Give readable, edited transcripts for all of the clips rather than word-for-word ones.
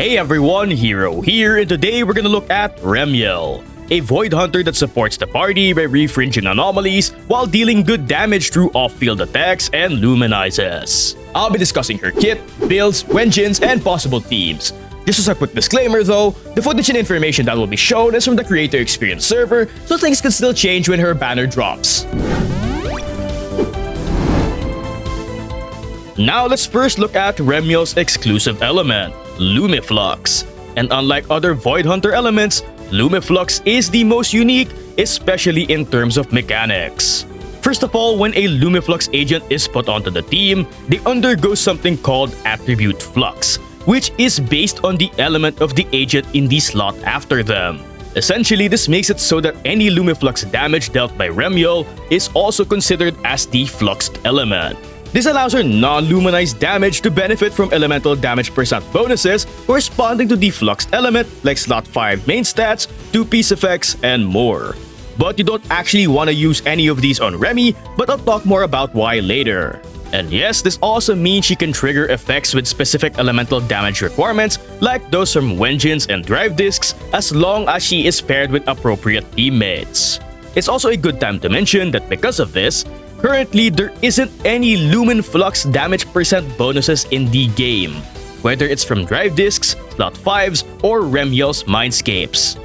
Hey everyone, Heero here, and today we're gonna look at Remielle, a Void Hunter that supports the party by refringing anomalies while dealing good damage through off-field attacks and Luminizes. I'll be discussing her kit, builds, engines, and possible themes. Just as a quick disclaimer though, the footage and information that will be shown is from the Creator Experience server, so things can still change when her banner drops. Now let's first look at Remielle's exclusive element, Lumiflux. And unlike other Void Hunter elements, Lumiflux is the most unique, especially in terms of mechanics. First of all, when a Lumiflux agent is put onto the team, they undergo something called Attribute Flux, which is based on the element of the agent in the slot after them. Essentially, this makes it so that any Lumiflux damage dealt by Remielle is also considered as the fluxed element. This allows her non-Luminize damage to benefit from elemental damage percent bonuses corresponding to the fluxed element like slot 5 main stats, 2-piece effects, and more. But you don't actually want to use any of these on Remi, but I'll talk more about why later. And yes, this also means she can trigger effects with specific elemental damage requirements like those from engines and drive discs as long as she is paired with appropriate teammates. It's also a good time to mention that because of this, currently there isn't any Lumiflux damage percent bonuses in the game, whether it's from drive discs, slot 5s, or Remielle's Mindscapes.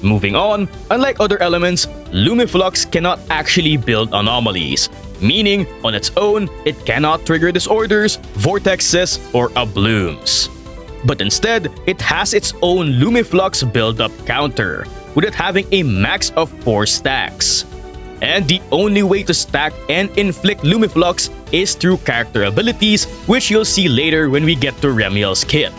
Moving on, unlike other elements, Lumiflux cannot actually build anomalies, meaning on its own, it cannot trigger disorders, vortexes, or ablooms. But instead, it has its own Lumiflux build-up counter, with it having a max of 4 stacks. And the only way to stack and inflict Lumiflux is through character abilities, which you'll see later when we get to Remielle's kit.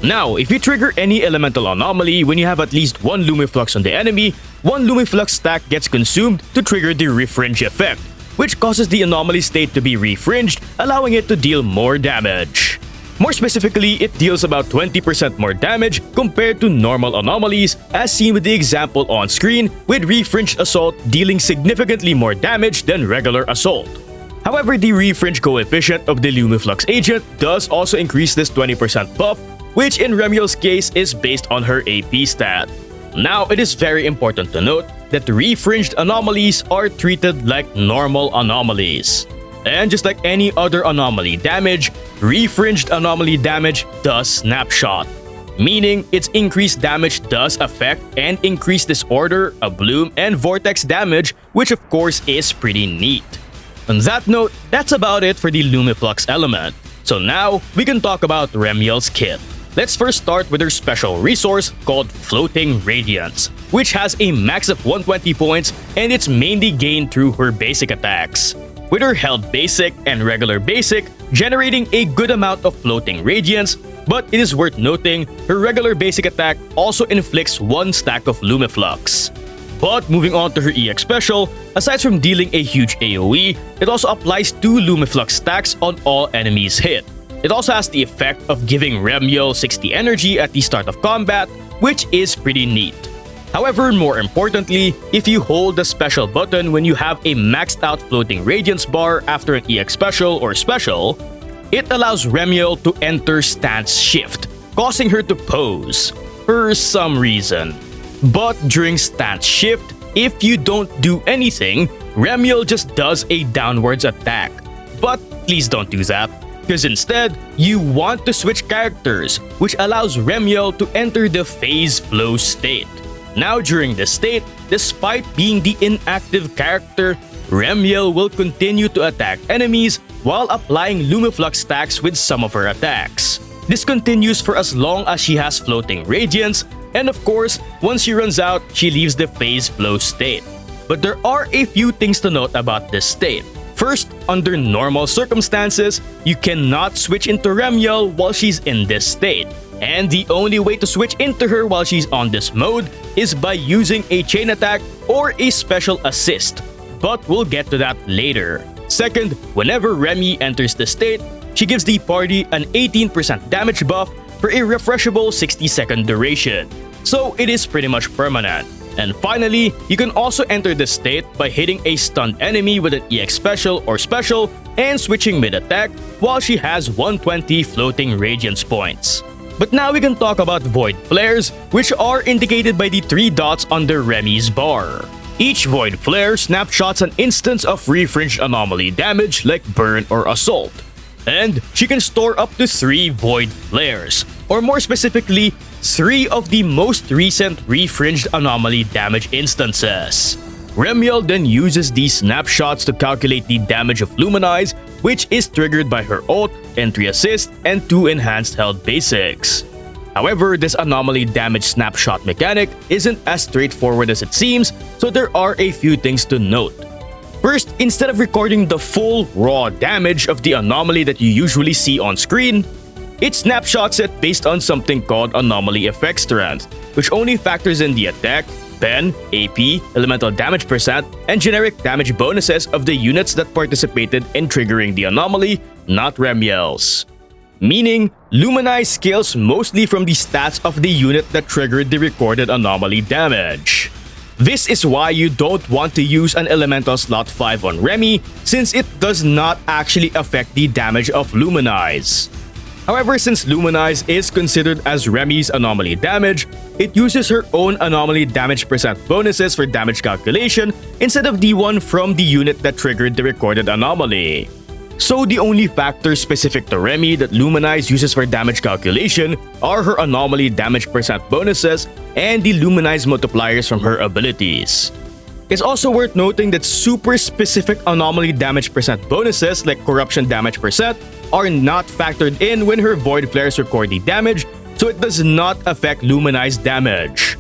Now, if you trigger any elemental anomaly when you have at least one Lumiflux on the enemy, one Lumiflux stack gets consumed to trigger the refringe effect, which causes the anomaly state to be refringed, allowing it to deal more damage. More specifically, it deals about 20% more damage compared to normal anomalies, as seen with the example on screen, with Refringed Assault dealing significantly more damage than regular Assault. However, the refringe coefficient of the Lumiflux agent does also increase this 20% buff, which in Remielle's case is based on her AP stat. Now, it is very important to note that refringed anomalies are treated like normal anomalies. And just like any other anomaly damage, refringed anomaly damage does snapshot, meaning its increased damage does affect and increase disorder, abloom, and vortex damage, which of course is pretty neat. On that note, that's about it for the Lumiflux element. So now, we can talk about Remielle's kit. Let's first start with her special resource called Floating Radiance, which has a max of 120 points and it's mainly gained through her basic attacks, with her held basic and regular basic generating a good amount of floating radiance, but it is worth noting her regular basic attack also inflicts 1 stack of Lumiflux. But moving on to her EX special, aside from dealing a huge AoE, it also applies 2 Lumiflux stacks on all enemies hit. It also has the effect of giving Remielle 60 energy at the start of combat, which is pretty neat. However, more importantly, if you hold the special button when you have a maxed out floating radiance bar after an EX special or special, it allows Remielle to enter stance shift, causing her to pose for some reason. But during stance shift, if you don't do anything, Remielle just does a downwards attack. But please don't do that, because instead, you want to switch characters, which allows Remielle to enter the phase flow state. Now during this state, despite being the inactive character, Remielle will continue to attack enemies while applying Lumiflux stacks with some of her attacks. This continues for as long as she has floating radiance, and of course, once she runs out, she leaves the phase flow state. But there are a few things to note about this state. First, under normal circumstances, you cannot switch into Remielle while she's in this state. And the only way to switch into her while she's on this mode is by using a chain attack or a special assist, but we'll get to that later. Second, whenever Remi enters the state, she gives the party an 18% damage buff for a refreshable 60-second duration, so it is pretty much permanent. And finally, you can also enter the state by hitting a stunned enemy with an EX special or special and switching mid-attack while she has 120 floating radiance points. But now we can talk about Voidflares, which are indicated by the 3 dots under Remi's bar. Each Void Flare snapshots an instance of refringed anomaly damage like burn or assault. And she can store up to 3 Void Flares, or more specifically, 3 of the most recent refringed anomaly damage instances. Remielle then uses these snapshots to calculate the damage of Luminize, which is triggered by her ult, entry assist, and 2 enhanced health basics. However, this anomaly damage snapshot mechanic isn't as straightforward as it seems, so there are a few things to note. First, instead of recording the full raw damage of the anomaly that you usually see on screen, it snapshots it based on something called anomaly effect strength, which only factors in the attack, pen, AP, elemental damage percent, and generic damage bonuses of the units that participated in triggering the anomaly, not Remielle's. Meaning, Luminize scales mostly from the stats of the unit that triggered the recorded anomaly damage. This is why you don't want to use an elemental slot 5 on Remi, since it does not actually affect the damage of Luminize. However, since Luminize is considered as Remi's anomaly damage, it uses her own anomaly damage percent bonuses for damage calculation instead of the one from the unit that triggered the recorded anomaly. So the only factors specific to Remi that Luminize uses for damage calculation are her anomaly damage percent bonuses and the Luminize multipliers from her abilities. It's also worth noting that super specific anomaly damage percent bonuses like corruption damage percent are not factored in when her Void Flares record the damage, so it does not affect Luminize damage.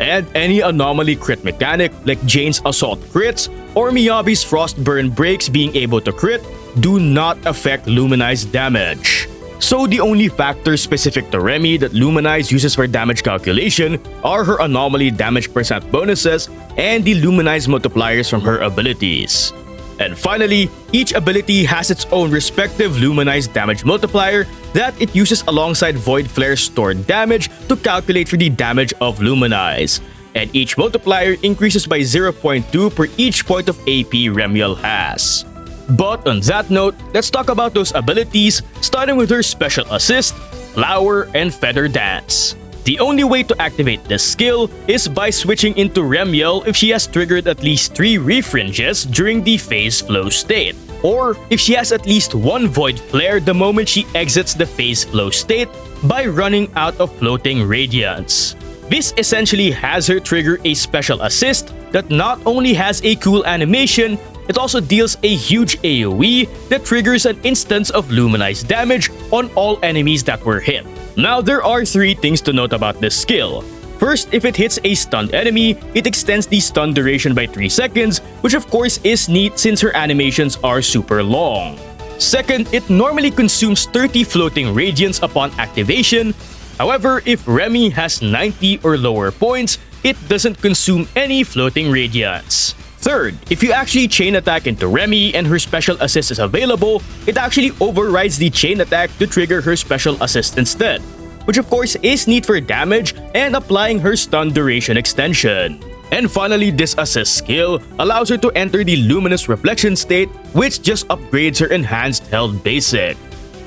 And any anomaly crit mechanic like Jane's assault crits or MIyabi's frost burn breaks being able to crit do not affect Luminize damage. So the only factors specific to Remi that Luminize uses for damage calculation are her anomaly damage percent bonuses and the Luminize multipliers from her abilities. And finally, each ability has its own respective Luminize damage multiplier that it uses alongside Void Flare's stored damage to calculate for the damage of Luminize. And each multiplier increases by 0.2 per each point of AP Remielle has. But on that note, let's talk about those abilities, starting with her special assist, Flower, and Feather Dance. The only way to activate this skill is by switching into Remielle if she has triggered at least 3 refringes during the phase flow state, or if she has at least 1 Void Flare the moment she exits the phase flow state by running out of floating Radiance. This essentially has her trigger a special assist that not only has a cool animation, it also deals a huge AoE that triggers an instance of Luminize damage on all enemies that were hit. Now, there are 3 things to note about this skill. First, if it hits a stunned enemy, it extends the stun duration by 3 seconds, which of course is neat since her animations are super long. Second, it normally consumes 30 floating Radiance upon activation. However, if Remi has 90 or lower points, it doesn't consume any floating Radiance. Third, if you actually chain attack into Remi and her special assist is available, it actually overrides the chain attack to trigger her special assist instead, which of course is neat for damage and applying her stun duration extension. And finally, this assist skill allows her to enter the luminous reflection state, which just upgrades her enhanced health basic.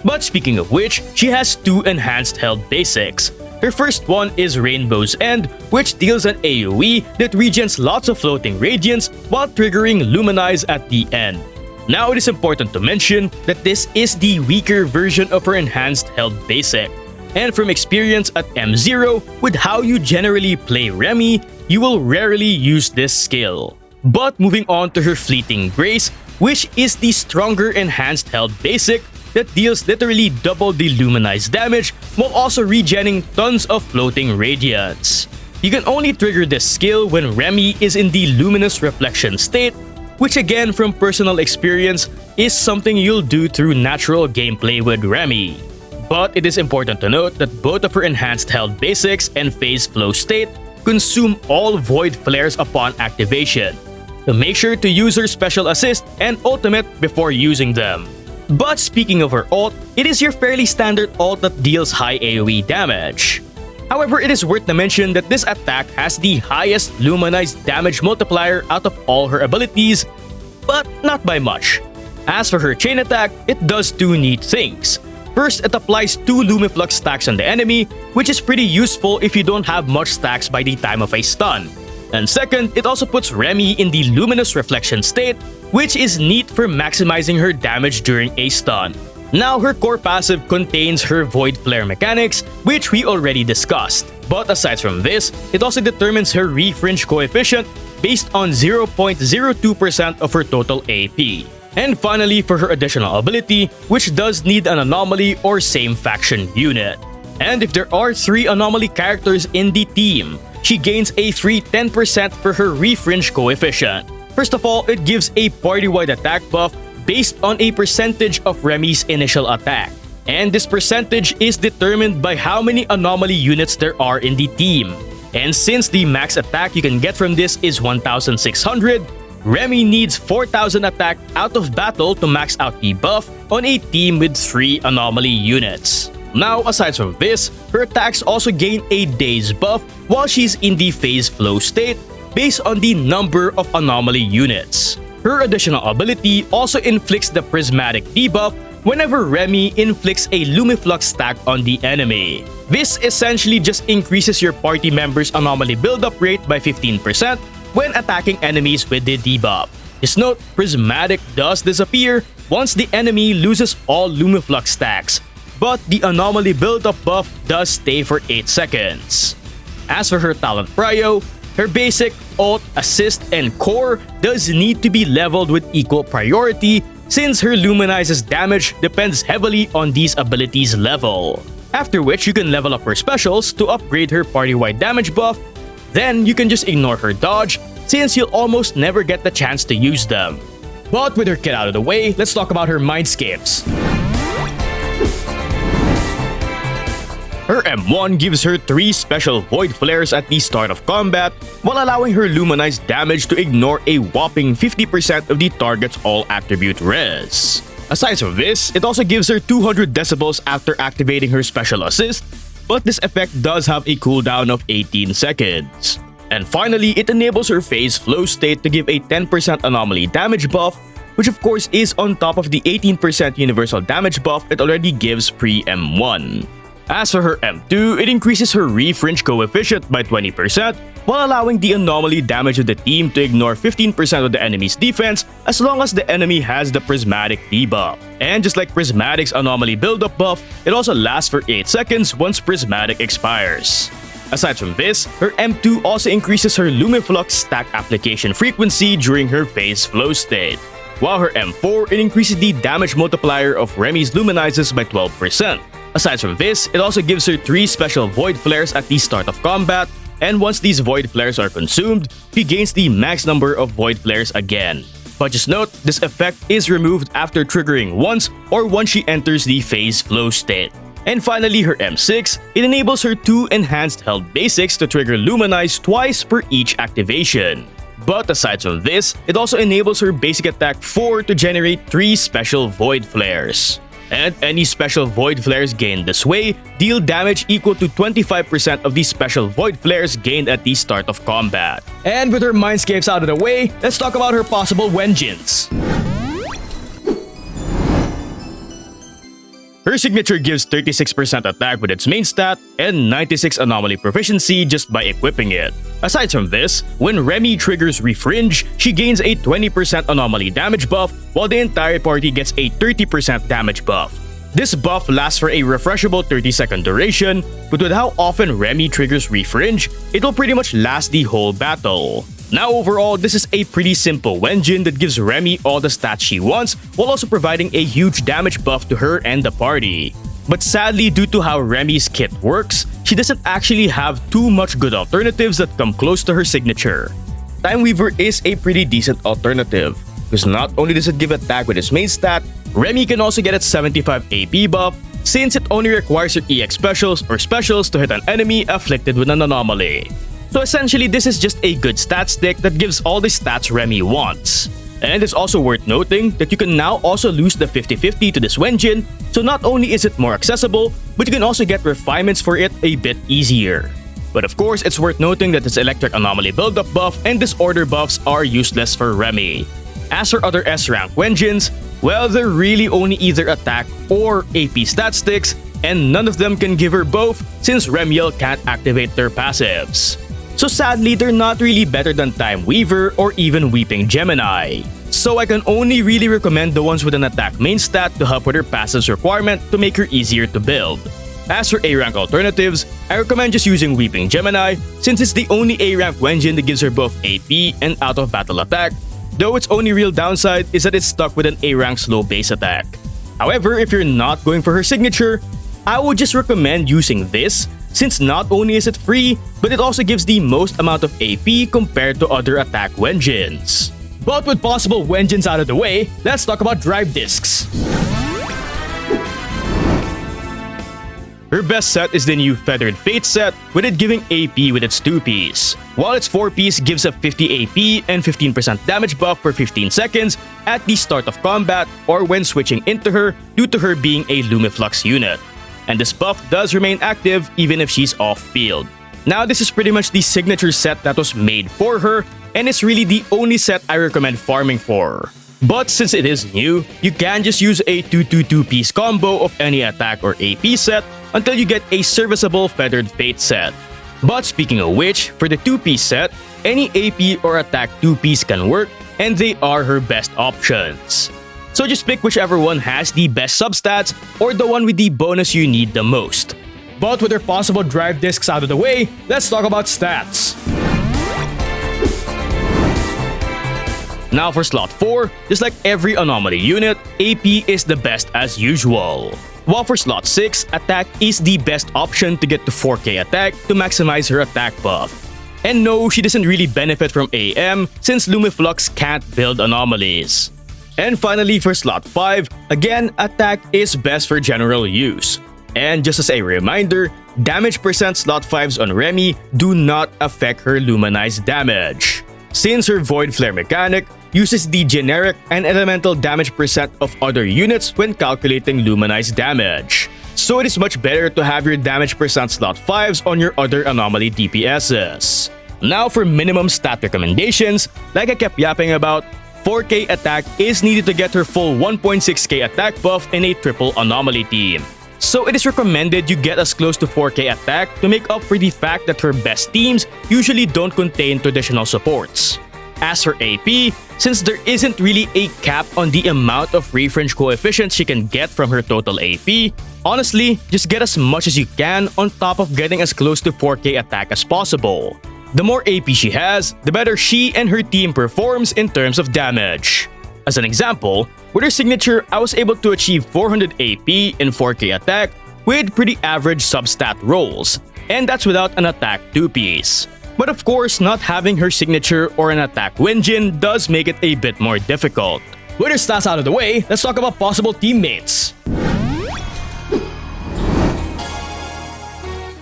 But speaking of which, she has 2 enhanced health basics. Her first one is Rainbow's End, which deals an AoE that regens lots of floating Radiance while triggering Luminize at the end. Now, it is important to mention that this is the weaker version of her enhanced health basic. And from experience at M0, with how you generally play Remi, you will rarely use this skill. But moving on to her Fleeting Grace, which is the stronger enhanced health basic that deals literally double the Luminize damage while also regenning tons of floating Radiance. You can only trigger this skill when Remi is in the luminous reflection state, which again from personal experience is something you'll do through natural gameplay with Remi. But it is important to note that both of her enhanced health basics and phase flow state consume all Void Flares upon activation, so make sure to use her special assist and ultimate before using them. But speaking of her ult, it is your fairly standard ult that deals high AoE damage. However, it is worth to mention that this attack has the highest Luminize damage multiplier out of all her abilities, but not by much. As for her chain attack, it does 2 neat things. First, it applies 2 Lumiflux stacks on the enemy, which is pretty useful if you don't have much stacks by the time of a stun. And second, it also puts Remi in the luminous reflection state, which is neat for maximizing her damage during a stun. Now, her core passive contains her Void Flare mechanics, which we already discussed. But aside from this, it also determines her refringe coefficient based on 0.02% of her total AP. And finally, for her additional ability, which does need an Anomaly or same faction unit. And if there are 3 Anomaly characters in the team, she gains a free 10% for her refringe coefficient. First of all, it gives a party-wide attack buff based on a percentage of Remi's initial attack. And this percentage is determined by how many Anomaly units there are in the team. And since the max attack you can get from this is 1,600, Remi needs 4,000 attack out of battle to max out the buff on a team with 3 Anomaly units. Now, aside from this, her attacks also gain a daze buff while she's in the phase flow state based on the number of Anomaly units. Her additional ability also inflicts the prismatic debuff whenever Remi inflicts a Lumiflux stack on the enemy. This essentially just increases your party members' Anomaly buildup rate by 15% when attacking enemies with the debuff. Just note, prismatic does disappear once the enemy loses all Lumiflux stacks, but the Anomaly buildup buff does stay for 8 seconds. As for her talent prio, her basic, ult, assist, and core does need to be leveled with equal priority since her Luminize's damage depends heavily on these abilities' level. After which you can level up her specials to upgrade her party-wide damage buff. Then you can just ignore her dodge since you'll almost never get the chance to use them. But with her kit out of the way, let's talk about her Mindscapes. Her M1 gives her 3 special Voidflares at the start of combat, while allowing her Luminize damage to ignore a whopping 50% of the target's all attribute res. Aside from this, it also gives her 200 decibels after activating her special assist, but this effect does have a cooldown of 18 seconds. And finally, it enables her phase flow state to give a 10% Anomaly damage buff, which of course is on top of the 18% universal damage buff it already gives pre-M1. As for her M2, it increases her refringe coefficient by 20%, while allowing the Anomaly damage of the team to ignore 15% of the enemy's defense as long as the enemy has the Prismatic debuff. And just like Prismatic's Anomaly buildup buff, it also lasts for 8 seconds once Prismatic expires. Aside from this, her M2 also increases her Lumiflux stack application frequency during her phase flow state. While her M4, it increases the damage multiplier of Remi's Luminizes by 12%. Aside from this, it also gives her 3 special Void Flares at the start of combat, and once these Void Flares are consumed, she gains the max number of Void Flares again. But just note, this effect is removed after triggering once or once she enters the phase flow state. And finally, her M6, it enables her 2 enhanced health basics to trigger Luminize twice per each activation. But aside from this, it also enables her basic attack 4 to generate 3 special Void Flares. And any special Void Flares gained this way deal damage equal to 25% of the special Void Flares gained at the start of combat. And with her Mindscapes out of the way, let's talk about her possible vengeance. Her signature gives 36% attack with its main stat and 96 Anomaly proficiency just by equipping it. Aside from this, when Remi triggers Refringe, she gains a 20% Anomaly damage buff while the entire party gets a 30% damage buff. This buff lasts for a refreshable 30-second duration, but with how often Remi triggers Refringe, it will pretty much last the whole battle. Now overall, this is a pretty simple engine that gives Remi all the stats she wants while also providing a huge damage buff to her and the party. But sadly, due to how Remi's kit works, she doesn't actually have too much good alternatives that come close to her signature. Time Weaver is a pretty decent alternative, because not only does it give attack with its main stat, Remi can also get its 75 AP buff since it only requires her EX specials or specials to hit an enemy afflicted with an anomaly. So essentially, this is just a good stat stick that gives all the stats Remi wants. And it's also worth noting that you can now also lose the 50-50 to this engine, so not only is it more accessible, but you can also get refinements for it a bit easier. But of course, it's worth noting that its Electric Anomaly buildup buff and Disorder buffs are useless for Remi. As for other S-rank engines, Well, they're really only either attack or AP statistics, and none of them can give her both since Remielle can't activate their passives. So sadly, they're not really better than Time Weaver or even Weeping Gemini. So I can only really recommend the ones with an attack main stat to help with her passives requirement to make her easier to build. As for A-rank alternatives, I recommend just using Weeping Gemini since it's the only A-rank Wenjin that gives her both AP and out-of-battle attack, though its only real downside is that it's stuck with an A-rank slow base attack. However, if you're not going for her signature, I would just recommend using this since not only is it free, but it also gives the most amount of AP compared to other attack Wenjins. But with possible Wenjins out of the way, let's talk about drive discs. Her best set is the new Feathered Fate set, with it giving AP with its 2-piece, while its 4-piece gives a 50 AP and 15% damage buff for 15 seconds at the start of combat or when switching into her due to her being a Lumiflux unit. And this buff does remain active even if she's off-field. Now this is pretty much the signature set that was made for her, and it's really the only set I recommend farming for. But since it is new, you can just use a 2-2-2-piece combo of any attack or AP set until you get a serviceable Feathered Fate set. But speaking of which, for the 2-piece set, any AP or attack 2-piece can work, and they are her best options. So just pick whichever one has the best substats or the one with the bonus you need the most. But with their possible drive discs out of the way, let's talk about stats. Now for slot 4, just like every Anomaly unit, AP is the best as usual. While for slot 6, attack is the best option to get to 4k attack to maximize her attack buff. And no, she doesn't really benefit from AM since Lumiflux can't build anomalies. And finally for slot 5, again, attack is best for general use. And just as a reminder, damage percent slot 5s on Remi do not affect her Luminize damage, since her Voidflare mechanic uses the generic and elemental damage percent of other units when calculating Luminize damage. So it is much better to have your damage percent slot 5s on your other Anomaly DPSs. Now for minimum stat recommendations, like I kept yapping about, 4k attack is needed to get her full 1.6k attack buff in a triple Anomaly team. So it is recommended you get as close to 4k attack to make up for the fact that her best teams usually don't contain traditional supports. As for AP, since there isn't really a cap on the amount of refringe coefficient she can get from her total AP, honestly, just get as much as you can on top of getting as close to 4k attack as possible. The more AP she has, the better she and her team performs in terms of damage. As an example, with her signature, I was able to achieve 400 AP in 4k attack with pretty average substat rolls, and that's without an attack 2-piece. But of course, not having her signature or an attack Wenjin does make it a bit more difficult. With her stats out of the way, let's talk about possible teammates.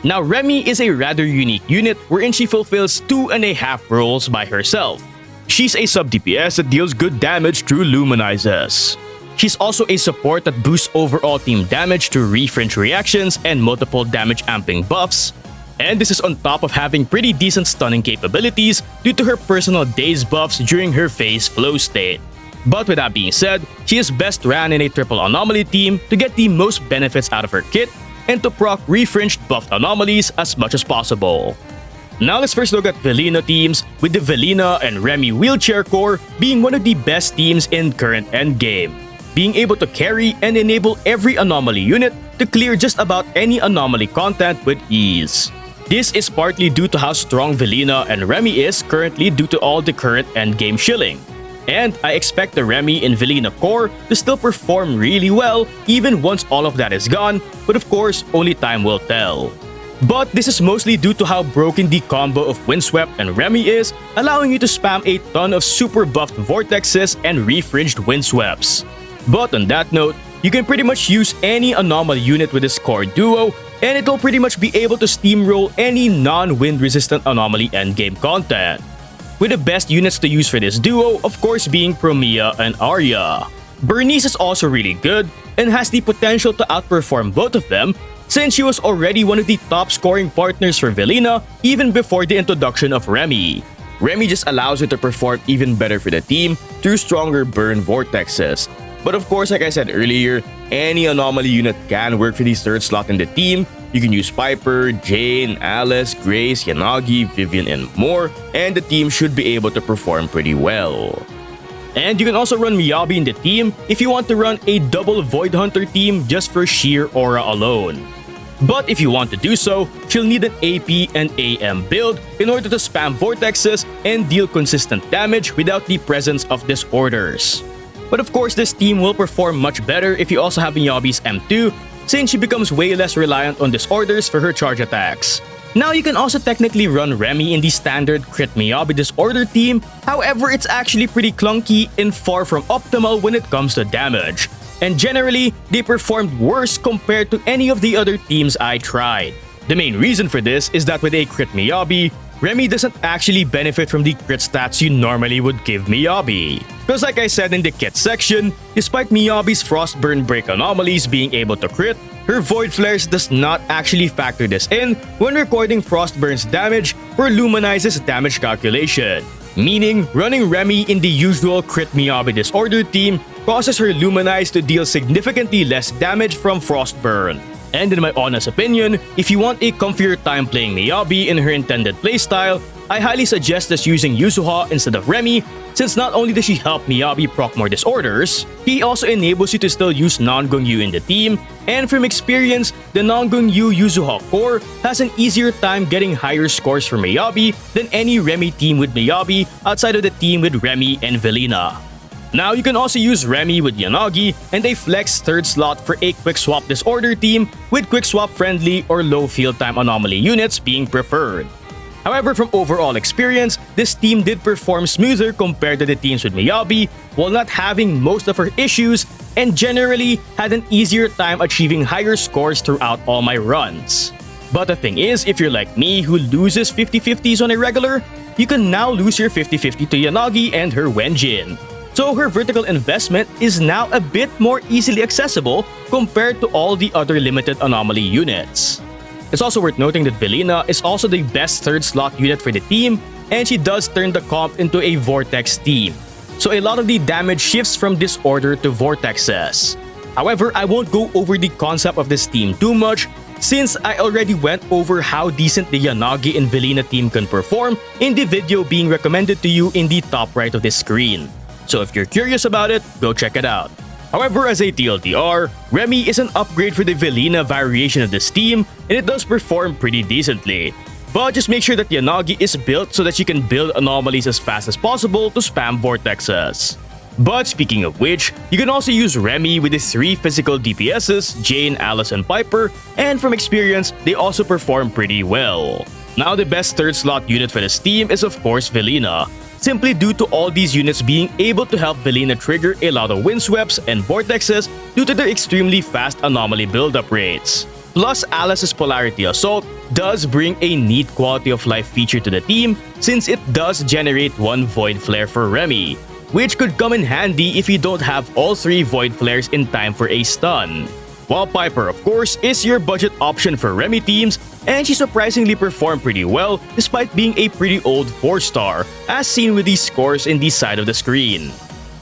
Now Remi is a rather unique unit wherein she fulfills 2.5 roles by herself. She's a sub-DPS that deals good damage through Luminizes. She's also a support that boosts overall team damage through refringe reactions and multiple damage amping buffs. And this is on top of having pretty decent stunning capabilities due to her personal daze buffs during her phase flow state. But with that being said, she is best ran in a triple Anomaly team to get the most benefits out of her kit and to proc refringed buffed anomalies as much as possible. Now let's first look at Velina teams, with the Velina and Remi wheelchair core being one of the best teams in current endgame, being able to carry and enable every Anomaly unit to clear just about any Anomaly content with ease. This is partly due to how strong Velina and Remi is currently due to all the current endgame shilling. And I expect the Remi and Velina core to still perform really well even once all of that is gone, but of course, only time will tell. But this is mostly due to how broken the combo of Windswept and Remi is, allowing you to spam a ton of super buffed vortexes and refringed Windsweeps. But on that note, you can pretty much use any Anomaly unit with this core duo, and it'll pretty much be able to steamroll any non-wind resistant Anomaly endgame content. With the best units to use for this duo, of course, being Promeia and Aria. Bernice is also really good and has the potential to outperform both of them, since she was already one of the top scoring partners for Velina even before the introduction of Remi. Remi just allows her to perform even better for the team through stronger burn vortexes. But of course, like I said earlier, any Anomaly unit can work for the third slot in the team. You can use Piper, Jane, Alice, Grace, Yanagi, Vivian, and more, and the team should be able to perform pretty well. And you can also run MIyabi in the team if you want to run a double Void Hunter team just for sheer aura alone. But if you want to do so, she'll need an AP and AM build in order to spam vortexes and deal consistent damage without the presence of disorders. But of course, this team will perform much better if you also have MIyabi's M2, since she becomes way less reliant on disorders for her charge attacks. Now, you can also technically run Remi in the standard crit MIyabi disorder team, however it's actually pretty clunky and far from optimal when it comes to damage. And generally, they performed worse compared to any of the other teams I tried. The main reason for this is that with a crit MIyabi, Remi doesn't actually benefit from the crit stats you normally would give MIyabi. Because like I said in the kit section, despite MIyabi's Frostburn Break anomalies being able to crit, her Voidflares does not actually factor this in when recording Frostburn's damage for Luminize's damage calculation. Meaning, running Remi in the usual crit MIyabi disorder team causes her Luminize to deal significantly less damage from Frostburn. And in my honest opinion, if you want a comfier time playing MIyabi in her intended playstyle, I highly suggest us using Yasuha instead of Remi, since not only does she help MIyabi proc more disorders, he also enables you to still use non-Gongyu in the team, and from experience, the non-Gongyu Yasuha core has an easier time getting higher scores for MIyabi than any Remi team with MIyabi outside of the team with Remi and Velina. Now, you can also use Remi with Yanagi and a flex third slot for a quick swap disorder team with quick swap friendly or low field time anomaly units being preferred. However, from overall experience, this team did perform smoother compared to the teams with MIyabi while not having most of her issues, and generally had an easier time achieving higher scores throughout all my runs. But the thing is, if you're like me who loses 50-50s on a regular, you can now lose your 50-50 to Yanagi and her Wenjin. So her vertical investment is now a bit more easily accessible compared to all the other limited anomaly units. It's also worth noting that Velina is also the best third slot unit for the team, and she does turn the comp into a vortex team. So a lot of the damage shifts from disorder to vortexes. However, I won't go over the concept of this team too much, since I already went over how decent the Yanagi and Velina team can perform in the video being recommended to you in the top right of this screen. So if you're curious about it, go check it out. However, as a TLDR, Remi is an upgrade for the Velina variation of this team, and it does perform pretty decently. But just make sure that Yanagi is built so that you can build anomalies as fast as possible to spam vortexes. But speaking of which, you can also use Remi with the 3 physical DPSs, Jane, Alice, and Piper, and from experience, they also perform pretty well. Now, the best third slot unit for this team is of course Velina, simply due to all these units being able to help Velina trigger a lot of windsweeps and vortexes due to their extremely fast anomaly build-up rates. Plus, Alice's Polarity Assault does bring a neat quality of life feature to the team since it does generate 1 Void Flare for Remi, which could come in handy if you don't have all 3 Void Flares in time for a stun. While Piper, of course, is your budget option for Remi teams, and she surprisingly performed pretty well despite being a pretty old 4-star, as seen with these scores in the side of the screen.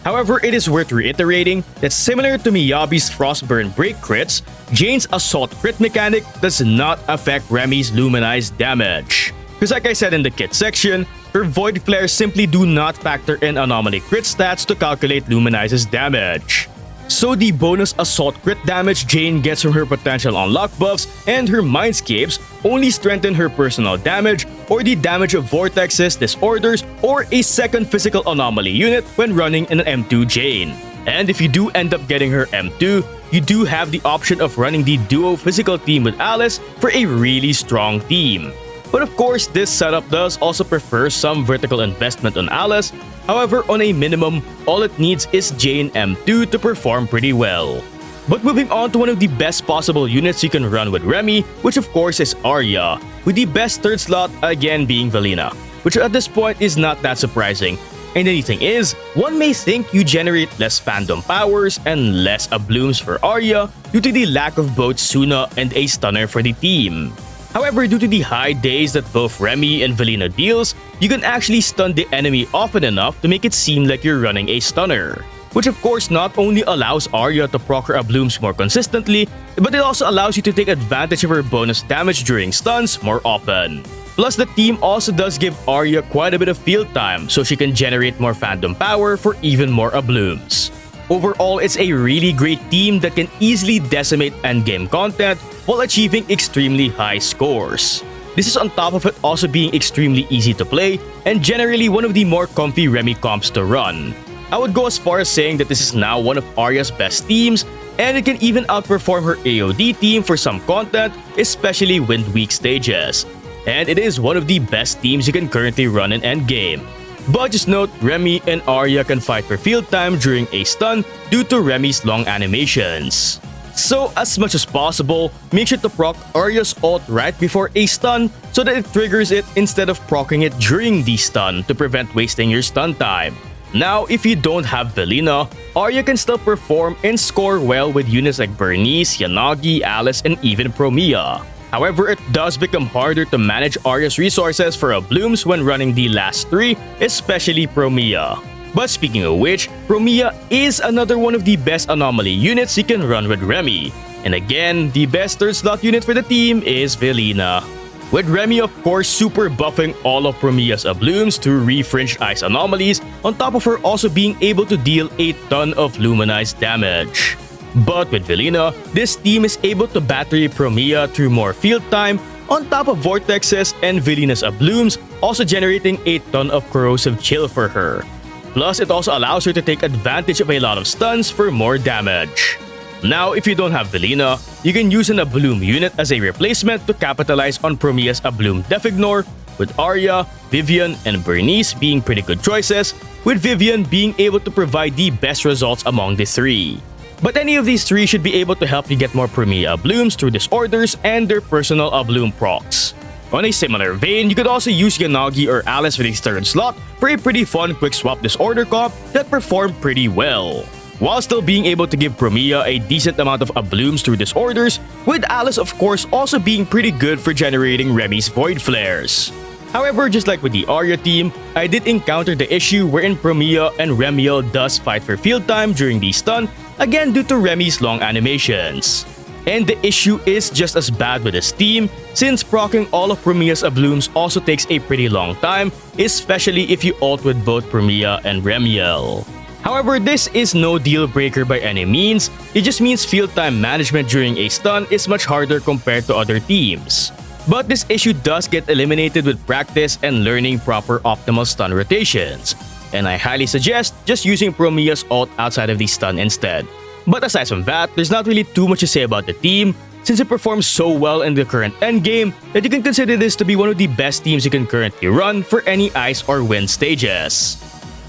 However, it is worth reiterating that similar to MIyabi's Frostburn Break crits, Jane's Assault crit mechanic does not affect Remi's Luminize damage. Because like I said in the kit section, her Void Flares simply do not factor in anomaly crit stats to calculate Luminize's damage. So the bonus assault crit damage Jane gets from her potential unlock buffs and her Mindscapes only strengthen her personal damage or the damage of vortexes, disorders, or a second physical anomaly unit when running in an M2 Jane. And if you do end up getting her M2, you do have the option of running the duo physical team with Alice for a really strong team. But of course, this setup does also prefer some vertical investment on Alice. However, on a minimum, all it needs is Jane M2 to perform pretty well. But moving on to one of the best possible units you can run with Remi, which of course is Aria, with the best third slot again being Velina, which at this point is not that surprising. And the only thing is, one may think you generate less fandom powers and less ablooms for Aria due to the lack of both Suna and a stunner for the team. However, due to the high days that both Remi and Velina deals, you can actually stun the enemy often enough to make it seem like you're running a stunner. which of course not only allows Aria to proc her blooms more consistently, but it also allows you to take advantage of her bonus damage during stuns more often. Plus, the team also does give Aria quite a bit of field time so she can generate more fandom power for even more blooms. Overall, it's a really great team that can easily decimate endgame content while achieving extremely high scores. This is on top of it also being extremely easy to play and generally one of the more comfy Remi comps to run. I would go as far as saying that this is now one of Aria's best teams, and it can even outperform her AOD team for some content, especially Wind Week stages. And it is one of the best teams you can currently run in endgame. But just note, Remi and Aria can fight for field time during a stun due to Remi's long animations. So as much as possible, make sure to proc Aria's ult right before a stun so that it triggers it instead of proccing it during the stun to prevent wasting your stun time. Now, if you don't have Velina, Aria can still perform and score well with units like Bernice, Yanagi, Alice, and even Promeia. However, it does become harder to manage Aria's resources for blooms when running the last three, especially Promeia. But speaking of which, Promeia is another one of the best Anomaly units you can run with Remi. And again, the best third slot unit for the team is Velina. With Remi of course super buffing all of Promeia's blooms through refringed ice anomalies, on top of her also being able to deal a ton of Luminize damage. But with Velina, this team is able to battery Promeia through more field time, on top of vortexes and Velina's blooms also generating a ton of corrosive chill for her. Plus, it also allows her to take advantage of a lot of stuns for more damage. Now, if you don't have Velina, you can use an bloom unit as a replacement to capitalize on Promeia's bloom defignore, with Aria, Vivian, and Bernice being pretty good choices, with Vivian being able to provide the best results among the three. But any of these three should be able to help you get more Promeia blooms through disorders and their personal bloom procs. On a similar vein, you could also use Yanagi or Alice for the third slot for a pretty fun quick swap disorder comp that performed pretty well, while still being able to give Promeia a decent amount of blooms through disorders, with Alice of course also being pretty good for generating Remi's Voidflares. However, just like with the Aria team, I did encounter the issue wherein Promeia and Remielle does fight for field time during the stun, again due to Remi's long animations. And the issue is just as bad with this team, since proccing all of Promeia's blooms also takes a pretty long time, especially if you ult with both Promeia and Remielle. However, this is no deal breaker by any means, it just means field time management during a stun is much harder compared to other teams. But this issue does get eliminated with practice and learning proper optimal stun rotations, and I highly suggest just using Promeia's ult outside of the stun instead. But aside from that, there's not really too much to say about the team, since it performs so well in the current endgame that you can consider this to be one of the best teams you can currently run for any ice or wind stages.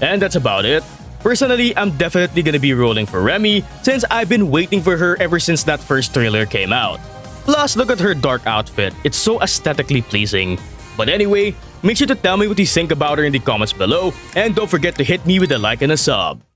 And that's about it. Personally, I'm definitely gonna be rolling for Remi since I've been waiting for her ever since that first trailer came out. Plus, look at her dark outfit, it's so aesthetically pleasing. But anyway, make sure to tell me what you think about her in the comments below, and don't forget to hit me with a like and a sub.